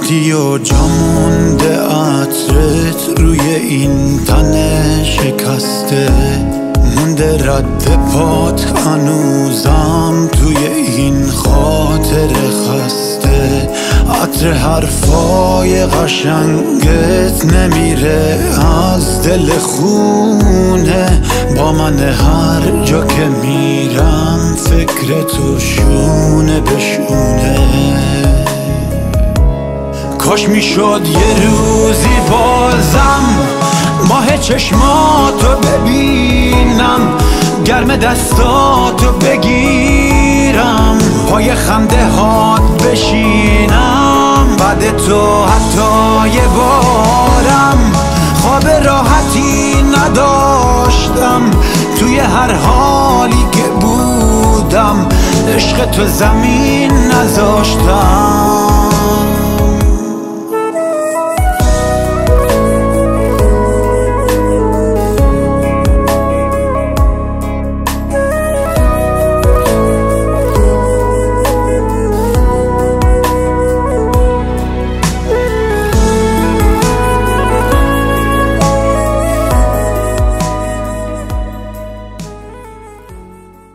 رفتی و جا مونده عطرت روی این تن شکسته، مونده رد پات هنوزم توی این خاطر خسته. عطر حرفای قشنگت نمیره از دل خونه، با من هر جا که میرم فکر تو شونه به شونه. کاش میشد یه روزی بازم ماه چشماتو ببینم، گرم دستاتو بگیرم، پای خنده هات بشینم، بعد تو حتی یه بارم خواب راحتی نداشتم، توی هر حالی که بودم عشق تو زمین نذاشتم.